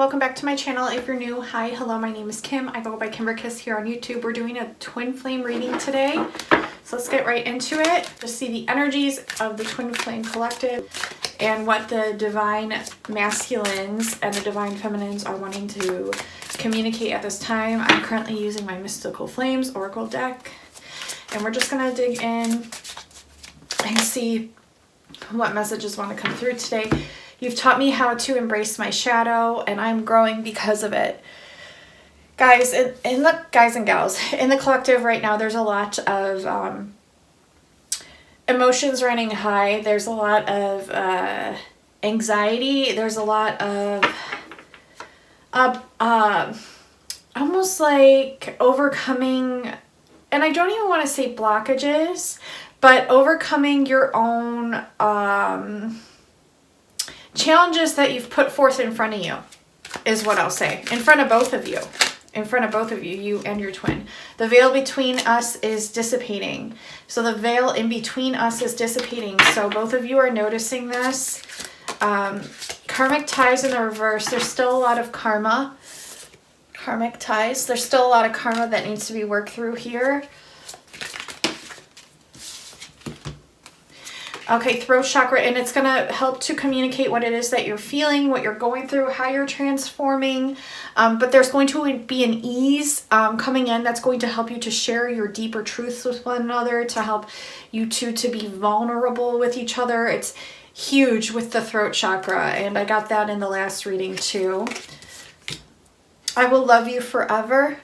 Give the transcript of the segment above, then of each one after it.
welcome back to my channel. If you're new, hi, hello, my name is Kim. I go by Kimberkiss here on YouTube. We're doing a twin flame reading today. So let's get right into it. Just see the energies of the twin flame collective and what the divine masculines and the divine feminines are wanting to communicate at this time. I'm currently using my Mystical Flames Oracle deck, and we're just gonna dig in and see what messages want to come through today. You've taught me how to embrace my shadow, and I'm growing because of it. Guys, guys and gals, in the collective right now, there's a lot of emotions running high. There's a lot of anxiety. There's a lot of almost like overcoming, and I don't even want to say blockages, but overcoming your own challenges that you've put forth in front of you is what I'll say. In front of both of you. In front of both of you, you and your twin. The veil between us is dissipating. So the veil in between us is dissipating. So both of you are noticing this. Karmic ties in the reverse. There's still a lot of karma. Karmic ties. There's still a lot of karma that needs to be worked through here. Okay, throat chakra, and it's going to help to communicate what it is that you're feeling, what you're going through, how you're transforming. But there's going to be an ease coming in that's going to help you to share your deeper truths with one another, to help you two to be vulnerable with each other. It's huge with the throat chakra, and I got that in the last reading too. I will love you forever.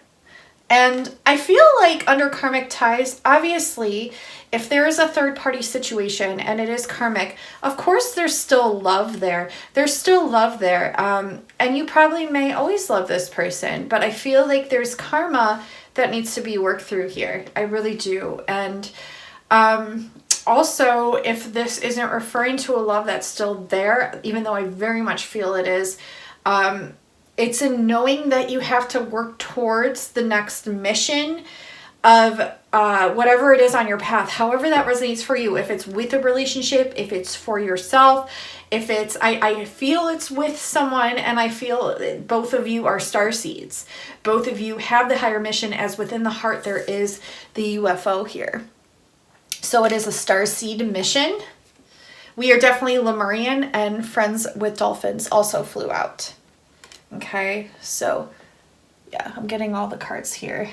And I feel like under karmic ties, obviously, if there is a third-party situation and it is karmic, of course there's still love there. There's still love there. And you probably may always love this person, but I feel like there's karma that needs to be worked through here. I really do. And also, if this isn't referring to a love that's still there, even though I very much feel it is, it's in knowing that you have to work towards the next mission of whatever it is on your path, however that resonates for you. If it's with a relationship, if it's for yourself, if it's, I feel it's with someone, and I feel both of you are starseeds. Both of you have the higher mission, as within the heart there is the UFO here. So it is a starseed mission. We are definitely Lemurian, and friends with dolphins also flew out. Okay, so yeah, I'm getting all the cards here.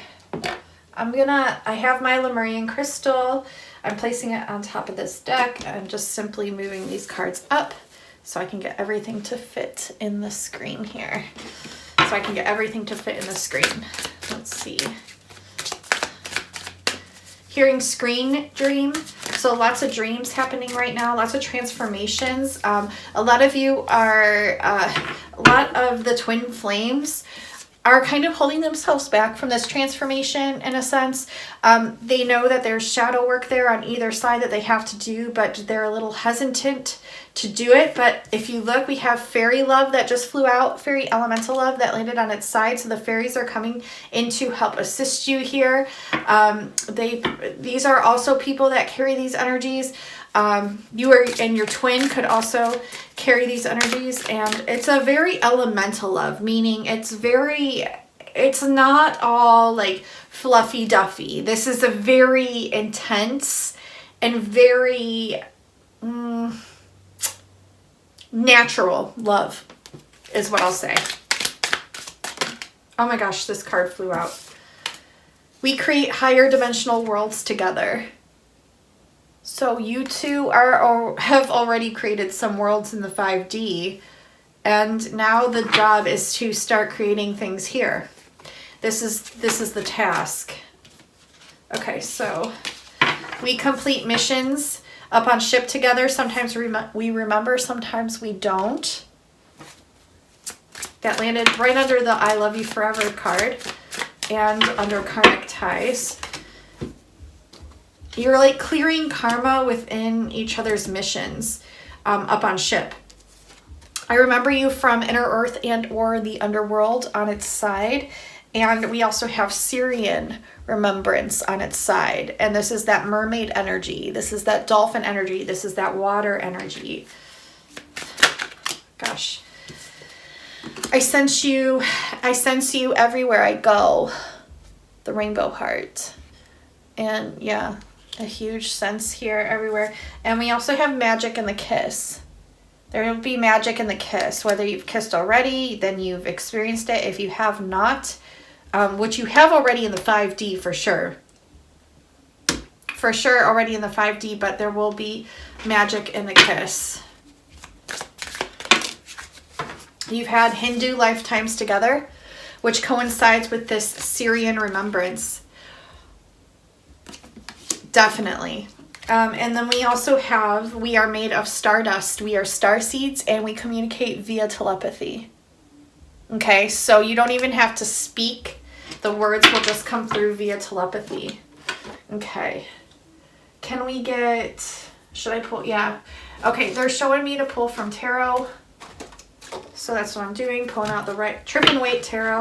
I have my Lemurian crystal. I'm placing it on top of this deck. I'm just simply moving these cards up so I can get everything to fit in the screen here. So I can get everything to fit in the screen. Let's see. Hearing screen dream. So lots of dreams happening right now, lots of transformations. A lot of you are, a lot of the twin flames are kind of holding themselves back from this transformation in a sense. They know that there's shadow work there on either side that they have to do, but they're a little hesitant to do it. But if you look, we have fairy love that just flew out, fairy elemental love that landed on its side. So the fairies are coming in to help assist you here. These are also people that carry these energies. You and your twin could also carry these energies, and it's a very elemental love, meaning it's not all like fluffy duffy. This is a very intense and very natural love is what I'll say. Oh my gosh, this card flew out. We create higher dimensional worlds together. So you two have already created some worlds in the 5D, and now the job is to start creating things here. This is the task. Okay, so we complete missions up on ship together. Sometimes we remember, sometimes we don't. That landed right under the I love you forever card and under karmic ties. You're like clearing karma within each other's missions up on ship. I remember you from Inner Earth and or the underworld on its side. And we also have Syrian remembrance on its side. And this is that mermaid energy. This is that dolphin energy. This is that water energy. Gosh. I sense you everywhere I go. The rainbow heart. And yeah, a huge sense here everywhere. And we also have magic in the kiss. There will be magic in the kiss. Whether you've kissed already, then you've experienced it. If you have not, which you have already in the 5D for sure. For sure already in the 5D, but there will be magic in the kiss. You've had Hindu lifetimes together, which coincides with this Syrian remembrance. Definitely. And then we also have, we are made of stardust. We are star seeds and we communicate via telepathy. Okay, so you don't even have to speak. The words will just come through via telepathy. Okay. Can we get, should I pull? Yeah. Okay, they're showing me to pull from tarot. So that's what I'm doing, pulling out the right Trip and Wait tarot.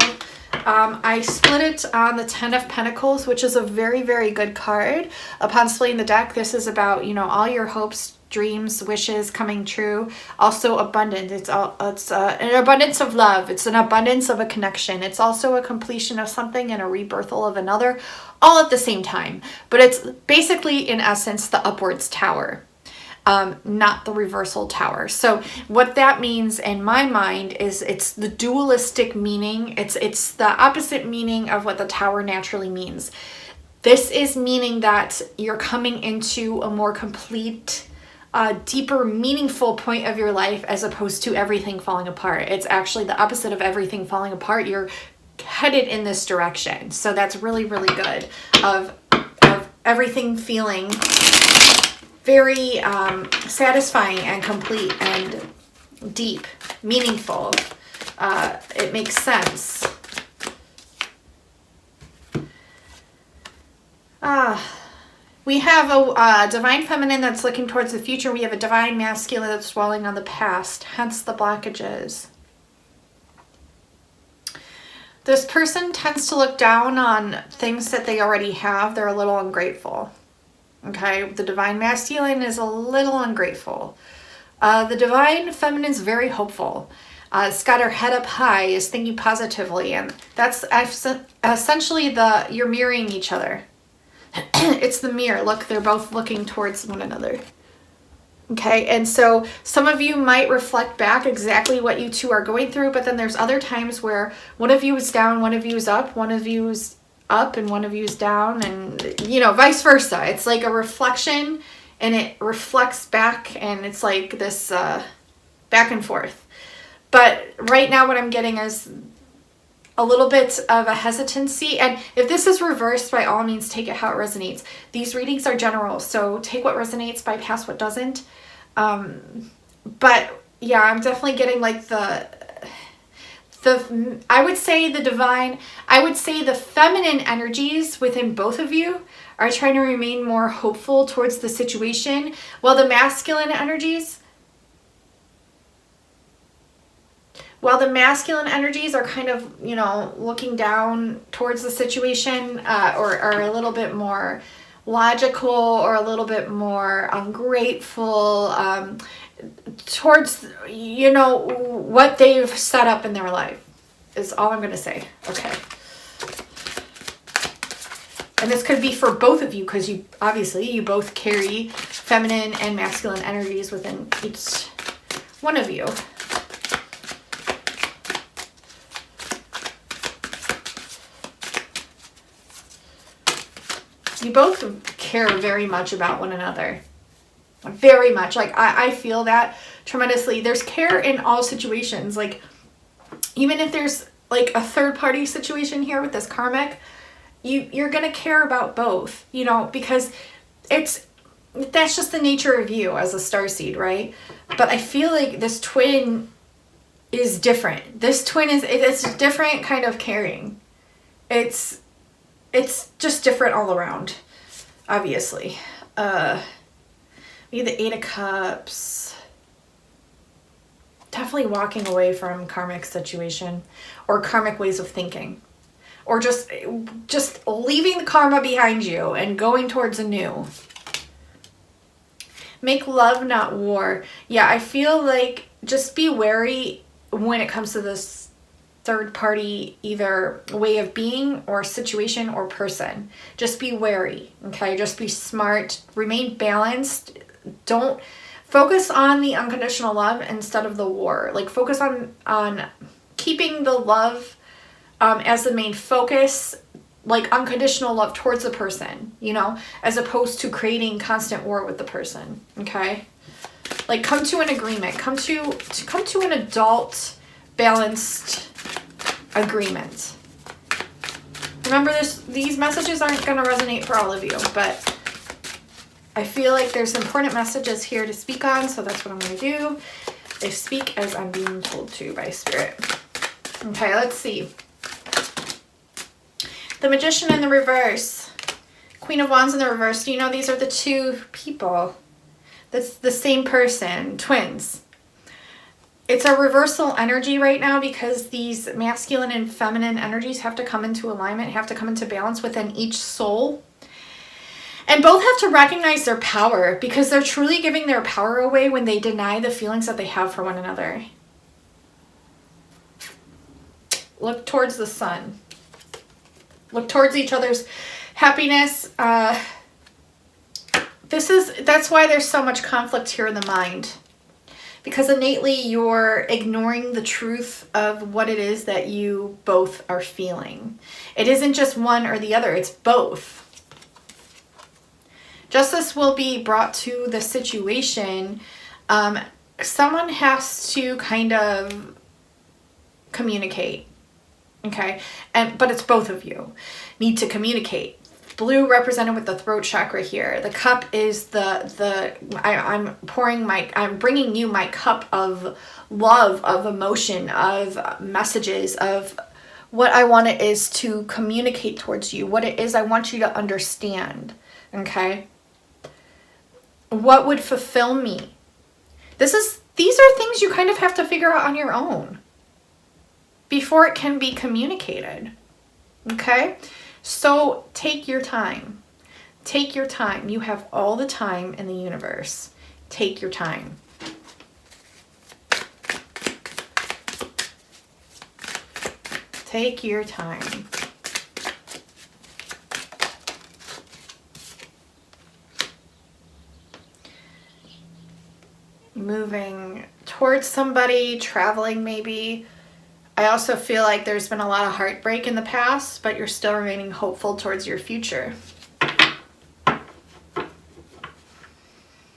I split it on the 10 of Pentacles, which is a very, very good card. Upon splitting the deck, this is about, you know, all your hopes, dreams, wishes coming true. Also abundance. It's an abundance of love. It's an abundance of a connection. It's also a completion of something and a rebirthal of another, all at the same time. But it's basically, in essence, the upwards tower. Not the reversal tower. So what that means in my mind is it's the dualistic meaning. It's the opposite meaning of what the tower naturally means. This is meaning that you're coming into a more complete, deeper, meaningful point of your life as opposed to everything falling apart. It's actually the opposite of everything falling apart. You're headed in this direction. So that's really, really good of everything feeling very satisfying and complete and deep, meaningful. It makes sense. We have a divine feminine that's looking towards the future. We have a divine masculine that's dwelling on the past, hence the blockages. This person tends to look down on things that they already have. They're a little ungrateful. Okay, the divine masculine is a little ungrateful. The divine feminine is very hopeful. It's got her head up high, is thinking positively, and that's essentially you're mirroring each other. It's the mirror. Look, they're both looking towards one another. Okay, and so some of you might reflect back exactly what you two are going through, but then there's other times where one of you is down, one of you is up, one of you is up and one of you is down, and you know, vice versa. It's like a reflection and it reflects back, and it's like this back and forth. But right now what I'm getting is a little bit of a hesitancy, and if this is reversed, by all means take it how it resonates. These readings are general, so take what resonates, bypass what doesn't. But yeah, I'm definitely getting like I would say the feminine energies within both of you are trying to remain more hopeful towards the situation, while the masculine energies are kind of, you know, looking down towards the situation, or are a little bit more logical or a little bit more ungrateful towards, you know, what they've set up in their life, is all I'm going to say. Okay. And this could be for both of you, because you both carry feminine and masculine energies within each one of you. You both care very much about one another. Very much. Like, I feel that tremendously. There's care in all situations. Like, even if there's like a third party situation here with this karmic, you're going to care about both, you know, because that's just the nature of you as a starseed, right? But I feel like this twin is different. This twin it's a different kind of caring. It's just different all around, obviously. Maybe the 8 of Cups. Definitely walking away from karmic situation or karmic ways of thinking, or just leaving the karma behind you and going towards a new. Make love, not war. Yeah, I feel like just be wary when it comes to this third party, either way of being or situation or person. Just be wary, okay? Just be smart, remain balanced. Don't focus on the unconditional love instead of the war. Like, focus on keeping the love as the main focus, like unconditional love towards the person, you know, as opposed to creating constant war with the person, okay? Like, come to an agreement, come to an adult, balanced agreement. Remember, these messages aren't going to resonate for all of you, but I feel like there's important messages here to speak on, so that's what I'm going to do. I speak as I'm being told to by Spirit. Okay, let's see. The Magician in the reverse. Queen of Wands in the reverse. Do you know these are the two people? That's the same person, twins. It's a reversal energy right now because these masculine and feminine energies have to come into alignment, have to come into balance within each soul. And both have to recognize their power, because they're truly giving their power away when they deny the feelings that they have for one another. Look towards the sun. Look towards each other's happiness. That's why there's so much conflict here in the mind. Because innately you're ignoring the truth of what it is that you both are feeling. It isn't just one or the other, it's both. Justice will be brought to the situation. Someone has to kind of communicate, okay? But it's both of you need to communicate. Blue represented with the throat chakra here. The cup is I'm bringing you my cup of love, of emotion, of messages, of what I want it is to communicate towards you, what it is I want you to understand, okay? What would fulfill me? These are things you kind of have to figure out on your own before it can be communicated, okay? So take your time. Take your time. You have all the time in the universe. Take your time. Take your time. Moving towards somebody, traveling maybe. I also feel like there's been a lot of heartbreak in the past, but you're still remaining hopeful towards your future.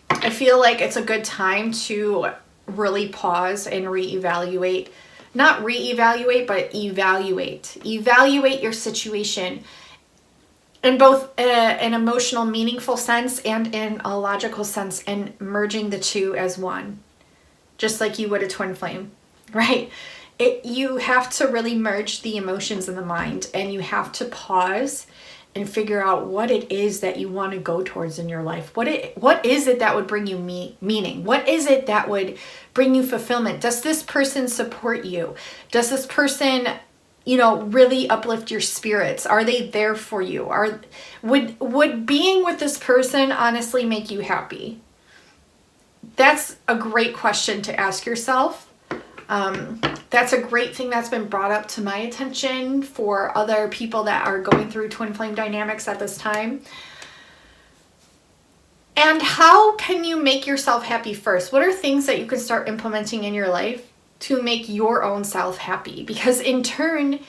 I feel like it's a good time to really pause and reevaluate. Not reevaluate, but evaluate. Evaluate your situation in both an emotional, meaningful sense and in a logical sense, and merging the two as one. Just like you would a twin flame, right? You have to really merge the emotions in the mind, and you have to pause and figure out what it is that you want to go towards in your life. What is it that would bring you meaning? What is it that would bring you fulfillment? Does this person support you? Does this person, really uplift your spirits? Are they there for you? Would being with this person honestly make you happy? That's a great question to ask yourself. That's a great thing that's been brought up to my attention for other people that are going through twin flame dynamics at this time. And how can you make yourself happy first? What are things that you can start implementing in your life to make your own self happy? Because in turn,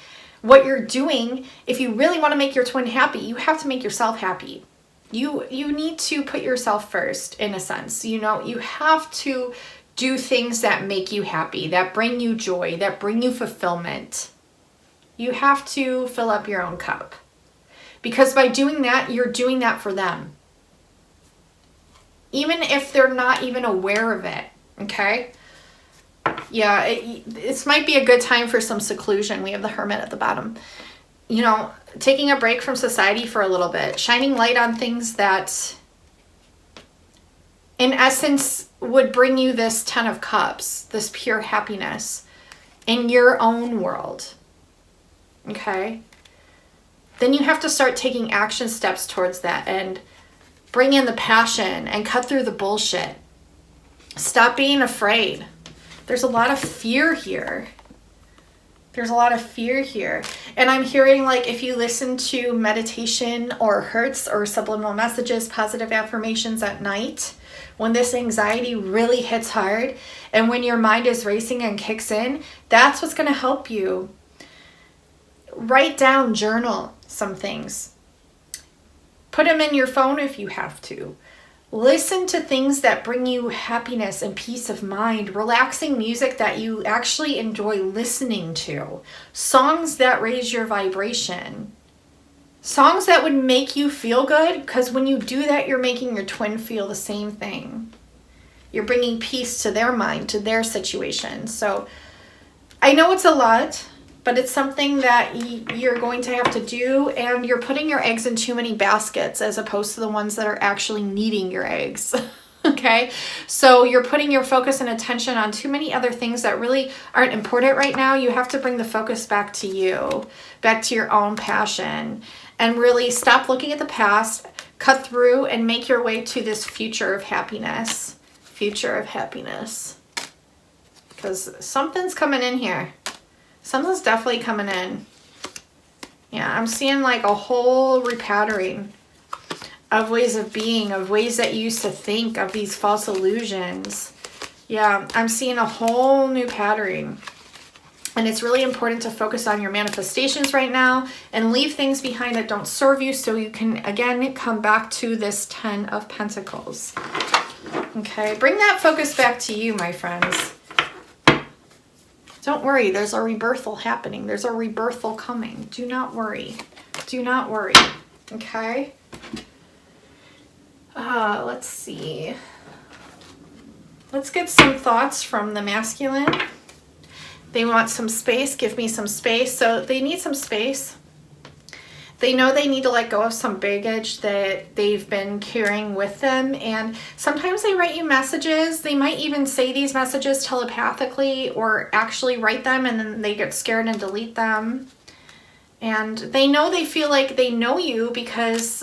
what you're doing, if you really want to make your twin happy, you have to make yourself happy. You need to put yourself first, in a sense. You have to do things that make you happy, that bring you joy, that bring you fulfillment. You have to fill up your own cup. Because by doing that, you're doing that for them. Even if they're not even aware of it, okay? Yeah, this might be a good time for some seclusion. We have the Hermit at the bottom. Taking a break from society for a little bit, shining light on things that, in essence, would bring you this 10 of Cups, this pure happiness in your own world, okay? Then you have to start taking action steps towards that and bring in the passion and cut through the bullshit. Stop being afraid. There's a lot of fear here. There's a lot of fear here. And I'm hearing, like, if you listen to meditation or hertz or subliminal messages, positive affirmations at night, when this anxiety really hits hard and when your mind is racing and kicks in, that's what's going to help you. Write down, journal some things. Put them in your phone if you have to. Listen to things that bring you happiness and peace of mind. Relaxing music that you actually enjoy listening to. Songs that raise your vibration. Songs that would make you feel good, because when you do that, you're making your twin feel the same thing. You're bringing peace to their mind, to their situation. So I know it's a lot, but it's something that you're going to have to do, and you're putting your eggs in too many baskets as opposed to the ones that are actually needing your eggs. Okay? So you're putting your focus and attention on too many other things that really aren't important right now. You have to bring the focus back to you, back to your own passion, and really stop looking at the past, cut through, and make your way to this future of happiness. Future of happiness. Because something's coming in here. Something's definitely coming in. Yeah, I'm seeing like a whole repattering of ways of being, of ways that you used to think, of these false illusions. Yeah, I'm seeing a whole new patterning. And it's really important to focus on your manifestations right now and leave things behind that don't serve you, so you can, again, come back to this 10 of Pentacles. Okay, bring that focus back to you, my friends. Don't worry, there's a rebirthal happening. There's a rebirthal coming. Do not worry. Do not worry. Okay? Let's see. Let's get some thoughts from the masculine. They want some space. Give me some space. So they need some space. They know they need to let go of some baggage that they've been carrying with them. And sometimes they write you messages. They might even say these messages telepathically or actually write them, and then they get scared and delete them. And they know, they feel like they know you because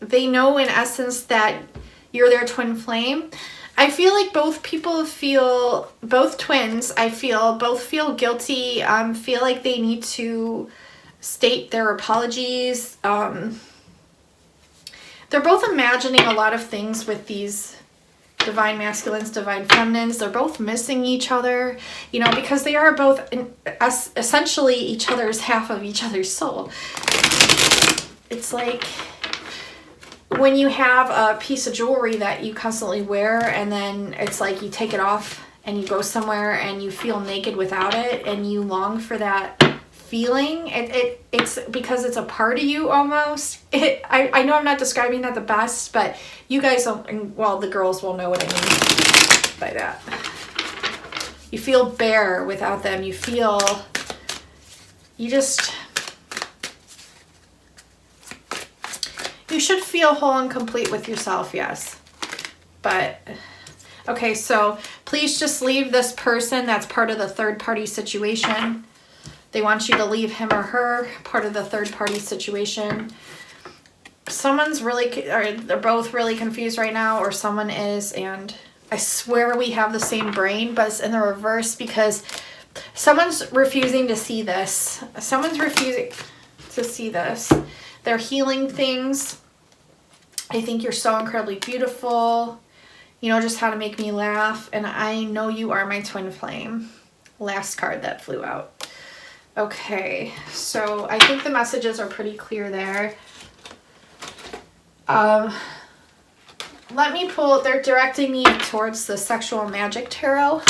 they know in essence that you're their twin flame. I feel like both people feel, both twins, I feel, both feel guilty, feel like they need to state their apologies. They're both imagining a lot of things with these divine masculines, divine feminines. They're both missing each other, you know, because they are both essentially each other's half of each other's soul. It's like when you have a piece of jewelry that you constantly wear, and then it's like you take it off and you go somewhere and you feel naked without it, and you long for that feeling. It's because it's a part of you almost. I know I'm not describing that the best, but you guys don't, well, the girls will know what I mean by that. You feel bare without them. You feel, you should feel whole and complete with yourself, yes. But, okay, so please just leave this person that's part of the third party situation. They want you to leave him or her, part of the third party situation. Someone's really, or they're both really confused right now, or someone is, and I swear we have the same brain, but it's in the reverse because someone's refusing to see this. Someone's refusing to see this. They're healing things. I think you're so incredibly beautiful. You know just how to make me laugh. And I know you are my twin flame. Last card that flew out. Okay, so I think the messages are pretty clear there. Let me pull, they're directing me towards the Sexual Magic Tarot.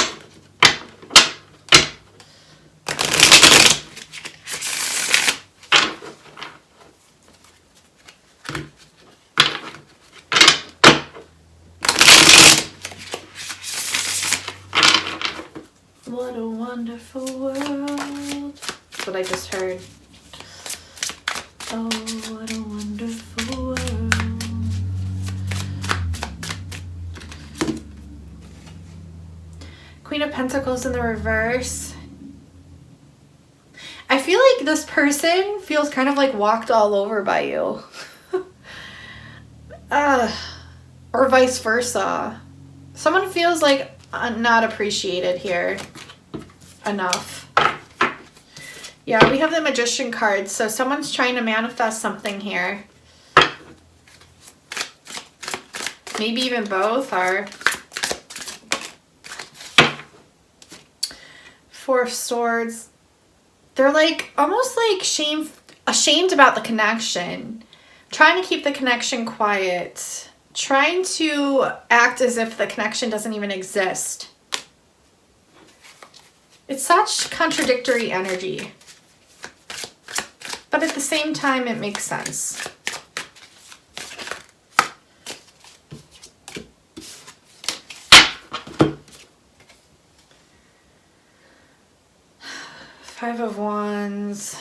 What a wonderful world. That's what I just heard. Oh, what a wonderful world. Queen of Pentacles in the reverse. I feel like this person feels kind of like walked all over by you. Or vice versa. Someone feels like not appreciated here enough. Yeah, we have the Magician card, so someone's trying to manifest something here. Maybe even both are. Four of Swords. They're like almost like ashamed about the connection. Trying to keep the connection quiet. Trying to act as if the connection doesn't even exist. It's such contradictory energy. But at the same time, it makes sense. Five of Wands.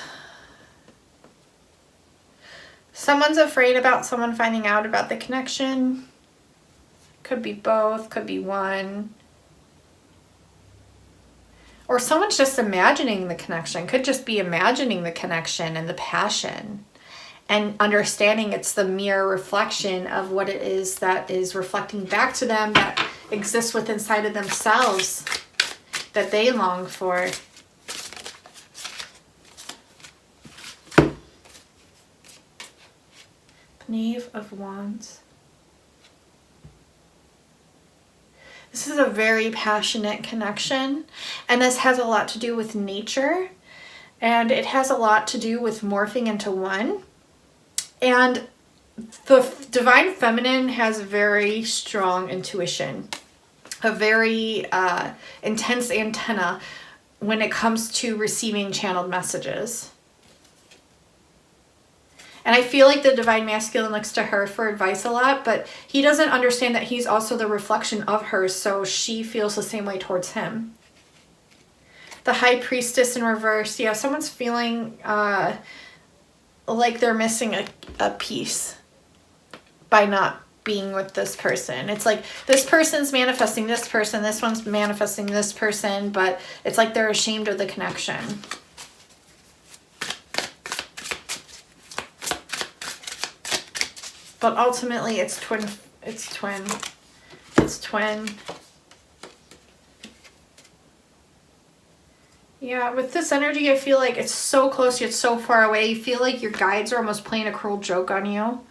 Someone's afraid about someone finding out about the connection. Could be both, could be one. Or someone's just imagining the connection. Could just be imagining the connection and the passion. And understanding it's the mere reflection of what it is that is reflecting back to them that exists within inside of themselves that they long for. Knave of Wands. This is a very passionate connection, and this has a lot to do with nature, and it has a lot to do with morphing into one. And the Divine Feminine has very strong intuition, a very intense antenna when it comes to receiving channeled messages. And I feel like the Divine Masculine looks to her for advice a lot, but he doesn't understand that he's also the reflection of her, so she feels the same way towards him. The High Priestess in reverse. Yeah, someone's feeling like they're missing a piece by not being with this person. It's like this person's manifesting this person, this one's manifesting this person, but it's like they're ashamed of the connection. But ultimately, it's twin. Yeah, with this energy, I feel like it's so close yet so far away. You feel like your guides are almost playing a cruel joke on you.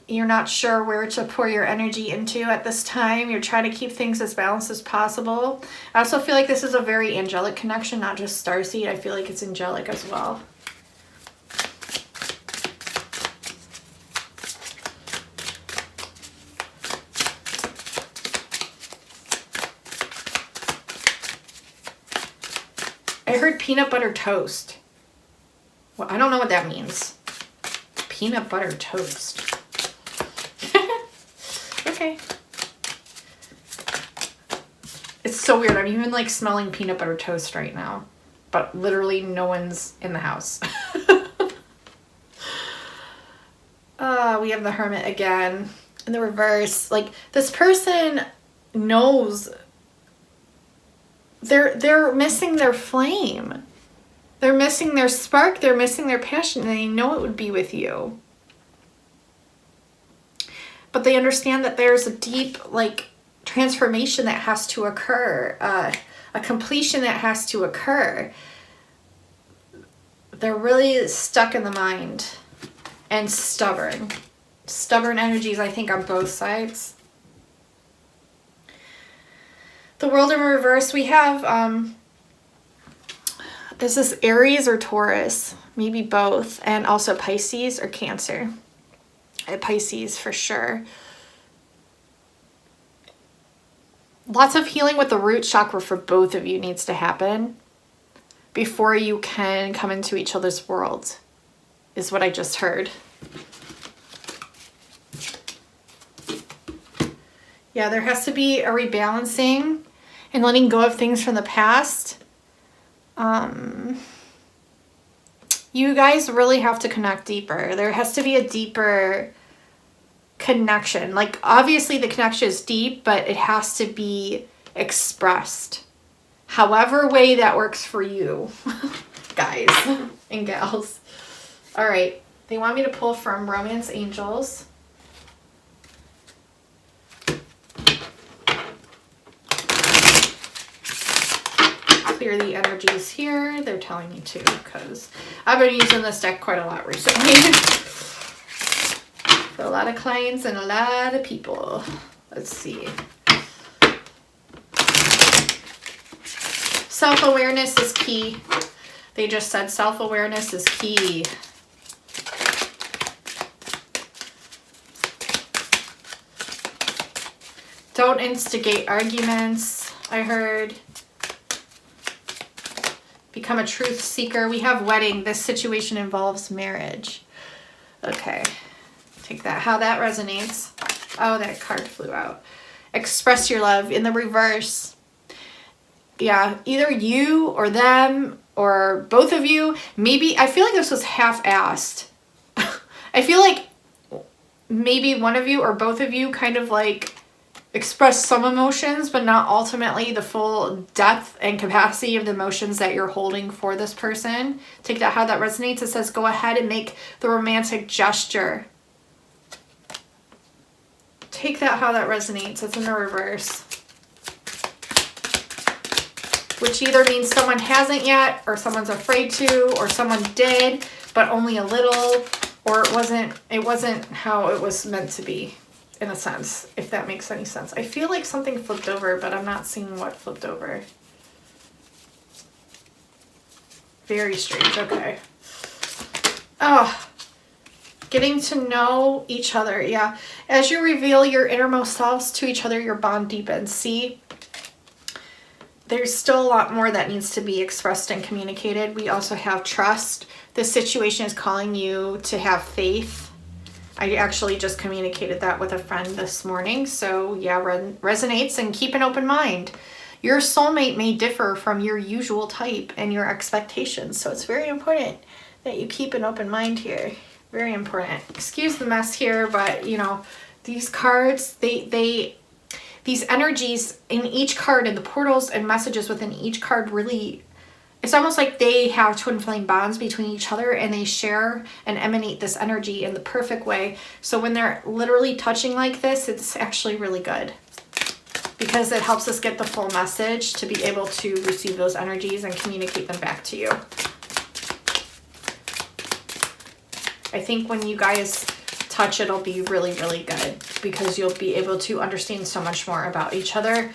You're not sure where to pour your energy into at this time. You're trying to keep things as balanced as possible. I also feel like this is a very angelic connection, not just starseed. I feel like it's angelic as well. I heard peanut butter toast. Well, I don't know what that means. Peanut butter toast. Okay. It's so weird. I'm even like smelling peanut butter toast right now. But literally no one's in the house. We have the Hermit again. In the reverse. Like this person knows they're missing their flame. They're missing their spark. They're missing their passion. And they know it would be with you. But they understand that there's a deep, like, transformation that has to occur. A completion that has to occur. They're really stuck in the mind. And stubborn. Stubborn energies, I think, on both sides. The World in reverse, we have, is this Aries or Taurus? Maybe both. And also Pisces or Cancer. Pisces for sure. Lots of healing with the root chakra for both of you needs to happen before you can come into each other's world, is what I just heard. Yeah, there has to be a rebalancing and letting go of things from the past. You guys really have to connect deeper. There has to be a deeper connection. Like, obviously the connection is deep, but it has to be expressed. However way that works for you, guys and gals. All right. They want me to pull from Romance Angels. clear the energies here. They're telling me to, because I've been using this deck quite a lot recently. For a lot of clients and a lot of people. Let's see. Self-awareness is key. They just said self-awareness is key. Don't instigate arguments, I heard. Become a truth seeker. We have wedding. This situation involves marriage. Okay. Take that. How that resonates. Oh, that card flew out. Express your love in the reverse. Yeah, either you or them or both of you. Maybe, I feel like this was half-assed. I feel like maybe one of you or both of you kind of like express some emotions, but not ultimately the full depth and capacity of the emotions that you're holding for this person. Take that, how that resonates. It says, go ahead and make the romantic gesture. Take that, how that resonates. It's in the reverse. Which either means someone hasn't yet, or someone's afraid to, or someone did, but only a little, or it wasn't how it was meant to be. In a sense, if that makes any sense. I feel like something flipped over, but I'm not seeing what flipped over. Very strange. Okay. Oh, getting to know each other. Yeah. As you reveal your innermost selves to each other, your bond deepens. See, there's still a lot more that needs to be expressed and communicated. We also have trust. This situation is calling you to have faith. I actually just communicated that with a friend this morning. So yeah, resonates, and keep an open mind. Your soulmate may differ from your usual type and your expectations. So it's very important that you keep an open mind here. Very important. Excuse the mess here, but you know, these cards, these energies in each card and the portals and messages within each card really, it's almost like they have twin flame bonds between each other, and they share and emanate this energy in the perfect way. So when they're literally touching like this, it's actually really good, because it helps us get the full message to be able to receive those energies and communicate them back to you. I think when you guys touch, it'll be really, really good, because you'll be able to understand so much more about each other,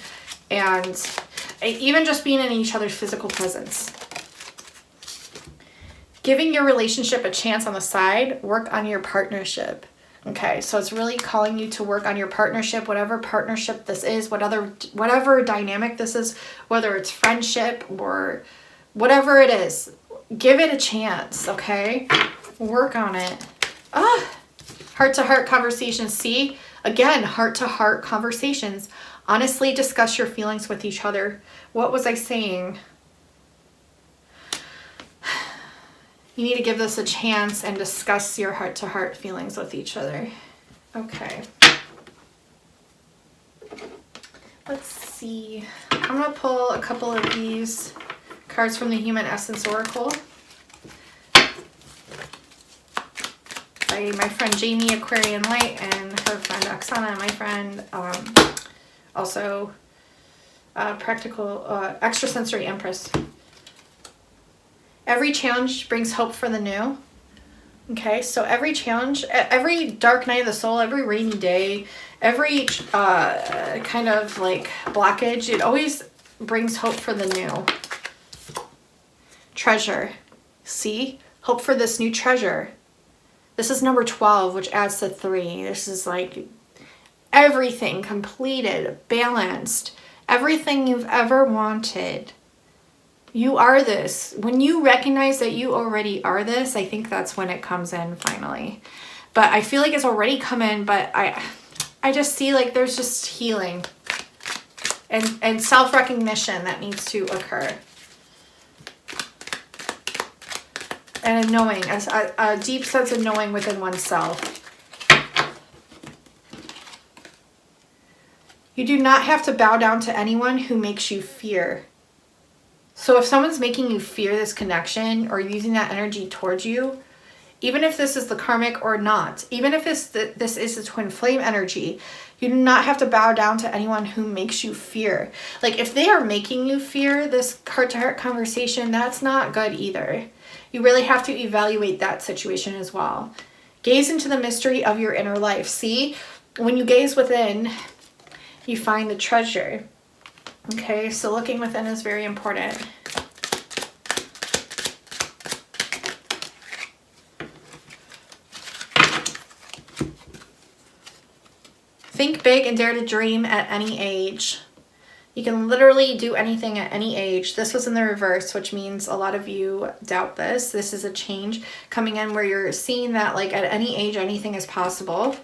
and even just being in each other's physical presence. Giving your relationship a chance on the side, work on your partnership. Okay, so it's really calling you to work on your partnership, whatever partnership this is, whatever dynamic this is, whether it's friendship or whatever it is. Give it a chance, okay? Work on it. Heart-to-heart conversations. See? Again, heart-to-heart conversations. Honestly discuss your feelings with each other. What was I saying? You need to give this a chance and discuss your heart-to-heart feelings with each other. Okay. Let's see. I'm going to pull a couple of these cards from the Human Essence Oracle. By my friend Jamie, Aquarian Light, and her friend Oksana, my friend, also practical, extrasensory Empress. Every challenge brings hope for the new. Okay, so every challenge, every dark night of the soul, every rainy day, every kind of like blockage, it always brings hope for the new. Treasure. See? Hope for this new treasure. This is number 12, which adds to 3. This is like everything completed, balanced, everything you've ever wanted. You are this. When you recognize that you already are this, I think that's when it comes in finally. But I feel like it's already come in, but I just see like there's just healing and self-recognition that needs to occur. And a knowing, a deep sense of knowing within oneself. You do not have to bow down to anyone who makes you fear. So if someone's making you fear this connection or using that energy towards you, even if this is the karmic or not, even if this is the twin flame energy, you do not have to bow down to anyone who makes you fear. Like if they are making you fear this heart-to-heart conversation, that's not good either. You really have to evaluate that situation as well. Gaze into the mystery of your inner life. See, when you gaze within, you find the treasure. Okay, so looking within is very important. Think big and dare to dream at any age. You can literally do anything at any age. This was in the reverse, which means a lot of you doubt this. This is a change coming in where you're seeing that like at any age, anything is possible.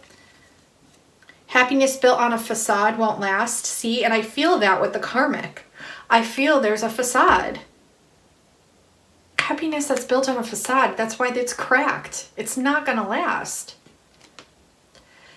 Happiness built on a facade won't last. See, and I feel that with the karmic. I feel there's a facade. Happiness that's built on a facade, that's why it's cracked. It's not going to last.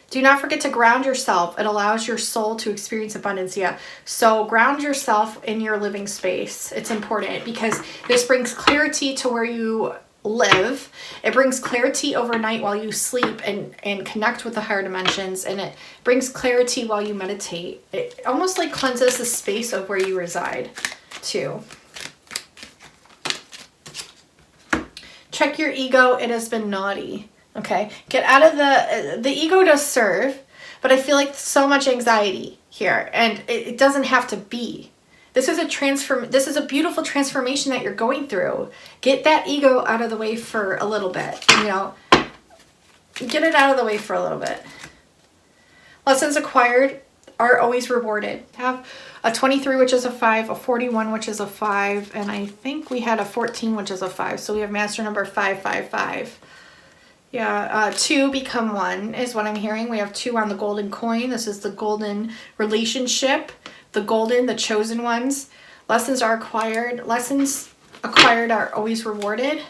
Do not forget to ground yourself. It allows your soul to experience abundance. Yeah. So ground yourself in your living space. It's important because this brings clarity to where you live. It brings clarity overnight while you sleep and connect with the higher dimensions. And it brings clarity while you meditate. It almost like cleanses the space of where you reside too. Check your ego. It has been naughty. Okay, get out of the ego does serve, but I feel like so much anxiety here, and it doesn't have to be. This is a beautiful transformation that you're going through. Get that ego out of the way for a little bit, you know. Get it out of the way for a little bit. Lessons acquired are always rewarded. Have a 23, which is a 5, a 41, which is a 5, and I think we had a 14, which is a 5. So we have master number 555. Yeah, 2 become 1 is what I'm hearing. We have 2 on the golden coin. This is the golden relationship, the chosen ones. Lessons are acquired. Lessons acquired are always rewarded.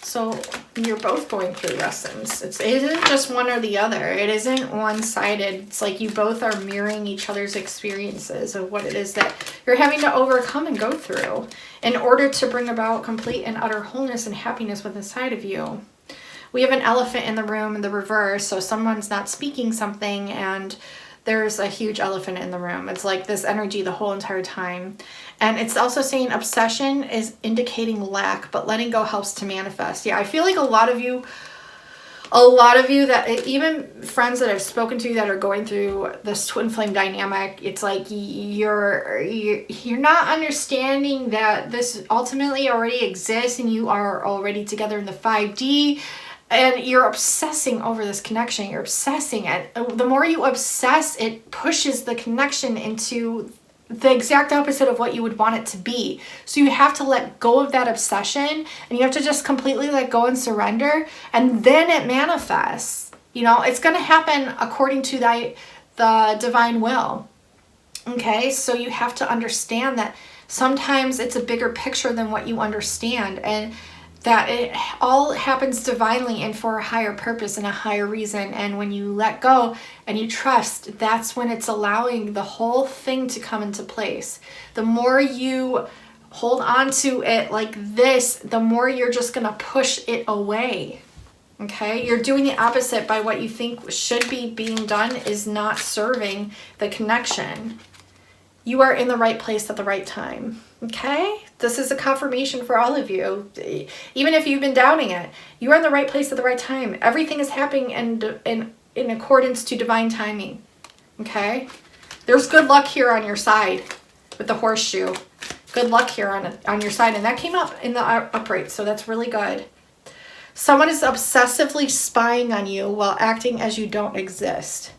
So you're both going through lessons. It isn't just one or the other. It isn't one-sided. It's like you both are mirroring each other's experiences of what it is that you're having to overcome and go through in order to bring about complete and utter wholeness and happiness within inside of you. We have an elephant in the room in the reverse, so someone's not speaking something and there's a huge elephant in the room. It's like this energy the whole entire time. And it's also saying obsession is indicating lack, but letting go helps to manifest. Yeah, I feel like a lot of you that even friends that I've spoken to that are going through this twin flame dynamic, it's like you're not understanding that this ultimately already exists and you are already together in the 5D. And you're obsessing over this connection. You're obsessing. And the more you obsess, it pushes the connection into the exact opposite of what you would want it to be. So you have to let go of that obsession. And you have to just completely let go and surrender. And then it manifests. You know, it's going to happen according to the divine will. Okay? So you have to understand that sometimes it's a bigger picture than what you understand. And that it all happens divinely and for a higher purpose and a higher reason. And when you let go and you trust, that's when it's allowing the whole thing to come into place. The more you hold on to it like this, the more you're just going to push it away. Okay? You're doing the opposite by what you think should be being done is not serving the connection. You are in the right place at the right time. Okay? This is a confirmation for all of you. Even if you've been doubting it, you are in the right place at the right time. Everything is happening in accordance to divine timing. Okay? There's good luck here on your side with the horseshoe. Good luck here on your side. And that came up in the upright, so that's really good. Someone is obsessively spying on you while acting as you don't exist.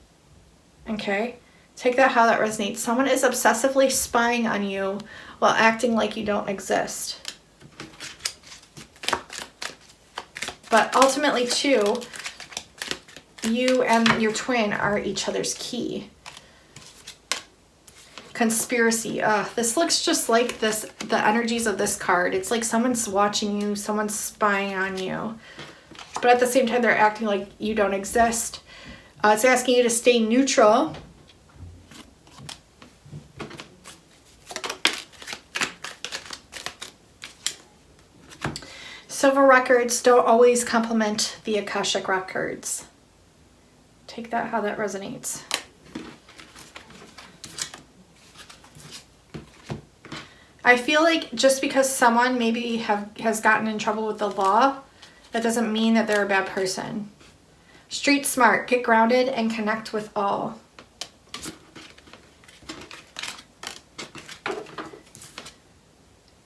Okay? Take that how that resonates. Someone is obsessively spying on you while acting like you don't exist. But ultimately, too, you and your twin are each other's key. Conspiracy. This looks just like the energies of this card. It's like someone's watching you, someone's spying on you. But at the same time, they're acting like you don't exist. It's asking you to stay neutral. Silver records don't always complement the Akashic records. Take that how that resonates. I feel like just because someone maybe has gotten in trouble with the law, that doesn't mean that they're a bad person. Street smart, get grounded and connect with all.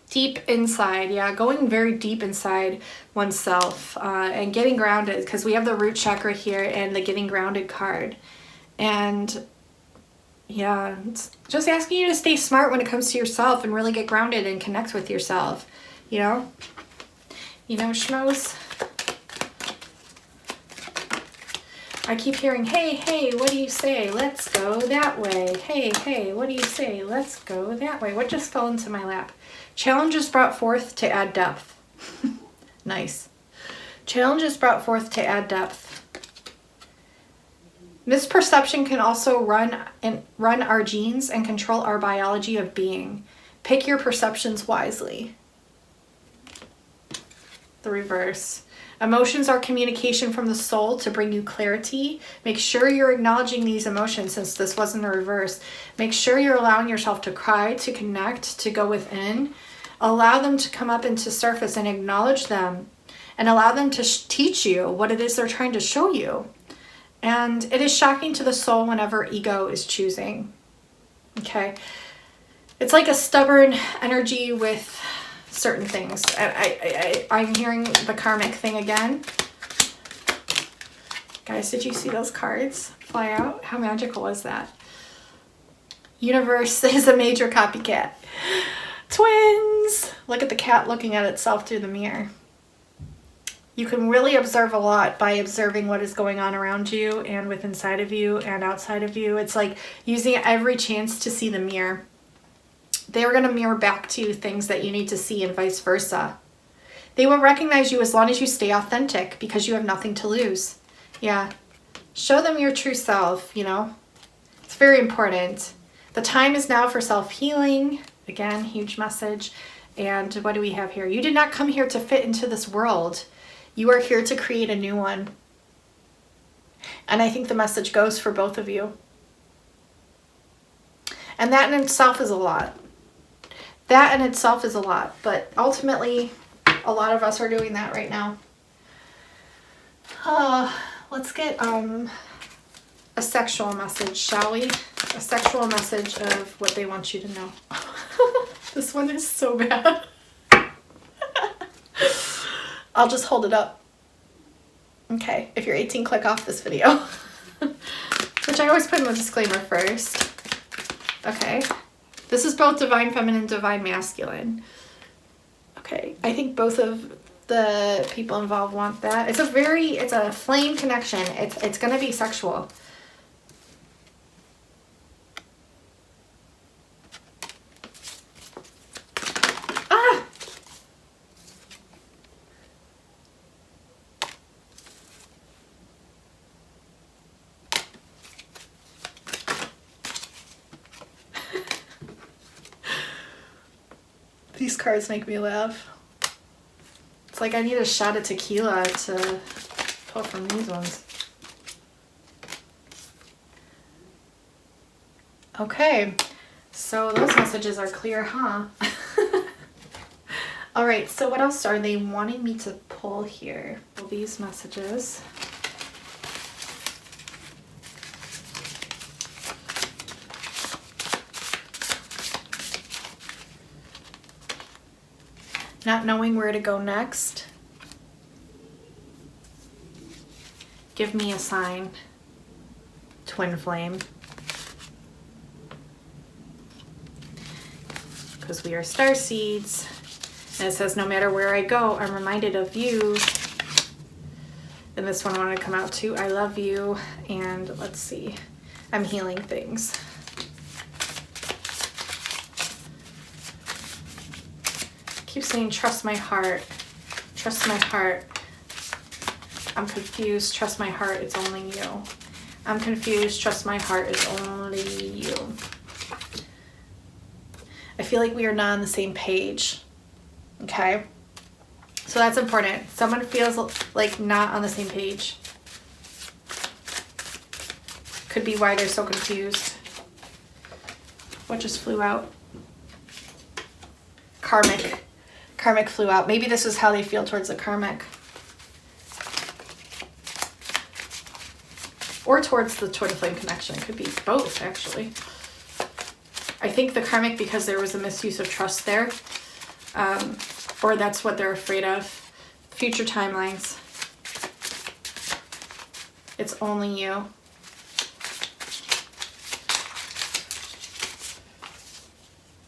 Deep inside, yeah, going very deep inside oneself and getting grounded, because we have the root chakra here and the getting grounded card. And yeah, it's just asking you to stay smart when it comes to yourself and really get grounded and connect with yourself, you know? You know, schmoes. I keep hearing, hey, hey, what do you say? Let's go that way. Hey, hey, what do you say? Let's go that way. What just fell into my lap? Challenge is brought forth to add depth. Nice. Challenge is brought forth to add depth. Misperception can also run our genes and control our biology of being. Pick your perceptions wisely. The reverse. Emotions are communication from the soul to bring you clarity. Make sure you're acknowledging these emotions, since this wasn't a reverse. Make sure you're allowing yourself to cry, to connect, to go within. Allow them to come up into surface and acknowledge them. And allow them to teach you what it is they're trying to show you. And it is shocking to the soul whenever ego is choosing. Okay? It's like a stubborn energy with certain things. I'm hearing the karmic thing again. Guys, did you see those cards fly out? How magical was that? Universe is a major copycat. Twins! Look at the cat looking at itself through the mirror. You can really observe a lot by observing what is going on around you and with inside of you and outside of you. It's like using every chance to see the mirror. They're going to mirror back to you things that you need to see and vice versa. They will recognize you as long as you stay authentic, because you have nothing to lose. Yeah. Show them your true self, you know. It's very important. The time is now for self-healing. Again, huge message. And what do we have here? You did not come here to fit into this world. You are here to create a new one. And I think the message goes for both of you. And that in itself is a lot. That in itself is a lot, but ultimately, a lot of us are doing that right now. Let's get a sexual message, shall we? A sexual message of what they want you to know. This one is so bad. I'll just hold it up. Okay, if you're 18, click off this video. Which I always put in the disclaimer first. Okay. This is both divine feminine, divine masculine. Okay, I think both of the people involved want that. It's a flame connection. It's gonna be sexual. Ah! These cards make me laugh. It's like I need a shot of tequila to pull from these ones. Okay, so those messages are clear, huh? All right, so what else are they wanting me to pull here? Well, these messages. Not knowing where to go next. Give me a sign. Twin flame. Because we are star seeds. And it says, no matter where I go, I'm reminded of you. And this one wanted to come out too. I love you. And let's see. I'm healing things. Keep saying, trust my heart. Trust my heart. I'm confused. Trust my heart. It's only you. I'm confused. Trust my heart. It's only you. I feel like we are not on the same page. Okay? So that's important. Someone feels like not on the same page. Could be why they're so confused. What just flew out? Karmic. Karmic flew out. Maybe this is how they feel towards the karmic. Or towards the twin flame connection. It could be both, actually. I think the karmic, because there was a misuse of trust there. Or that's what they're afraid of. Future timelines. It's only you.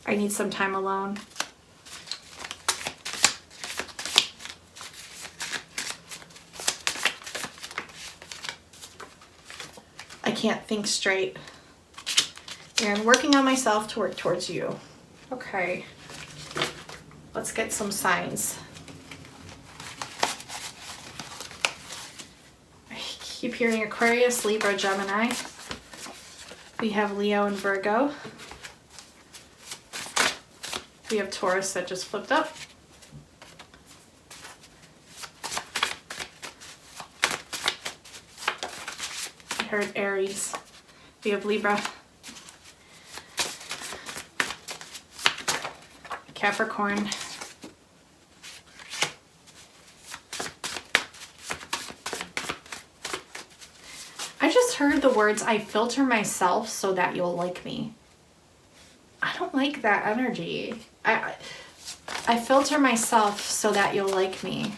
I need some time alone. I can't think straight. And working on myself to work towards you. Okay. Let's get some signs. I keep hearing Aquarius, Libra, Gemini. We have Leo and Virgo. We have Taurus that just flipped up. I heard Aries. We have Libra. Capricorn. I just heard the words, I filter myself so that you'll like me. I don't like that energy. I filter myself so that you'll like me.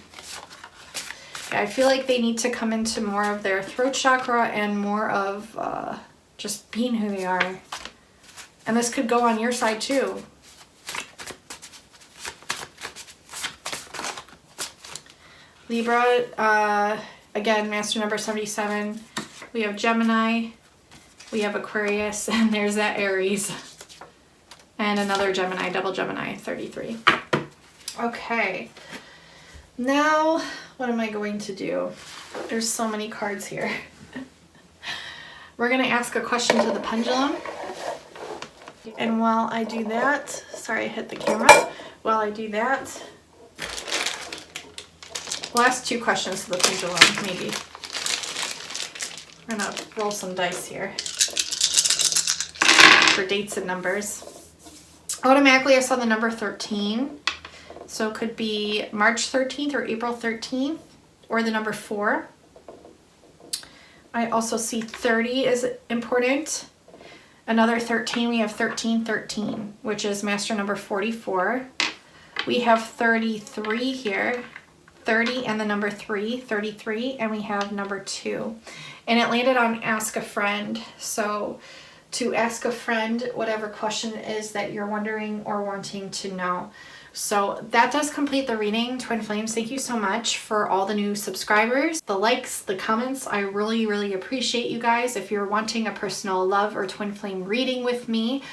I feel like they need to come into more of their throat chakra and more of just being who they are. And this could go on your side too. Libra, again, master number 77. We have Gemini, we have Aquarius, and there's that Aries. And another Gemini, double Gemini, 33. Okay. Now, what am I going to do? There's so many cards here. We're going to ask a question to the pendulum. And while I do that, sorry I hit the camera. While I do that, we'll ask 2 questions to the pendulum, maybe. We're going to roll some dice here for dates and numbers. Automatically, I saw the number 13. So it could be March 13th or April 13th, or the number 4. I also see 30 is important. Another 13, we have 1313, which is master number 44. We have 33 here, 30 and the number 3, 33, and we have number 2. And it landed on ask a friend. So to ask a friend whatever question it is that you're wondering or wanting to know. So that does complete the reading, Twin Flames. Thank you so much for all the new subscribers, the likes, the comments. I really, really appreciate you guys. If you're wanting a personal love or Twin Flame reading with me,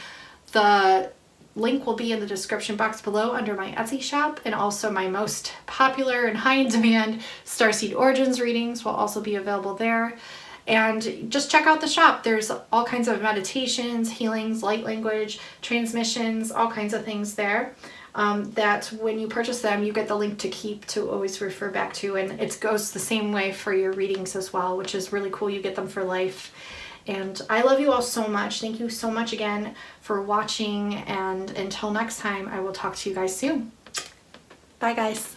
the link will be in the description box below under my Etsy shop, and also my most popular and high in demand Starseed Origins readings will also be available there. And just check out the shop. There's all kinds of meditations, healings, light language, transmissions, all kinds of things there. That when you purchase them, you get the link to keep to always refer back to, and it goes the same way for your readings as well, which is really cool. You get them for life. And I love you all so much. Thank you so much again for watching, and until next time, I will talk to you guys soon. Bye guys.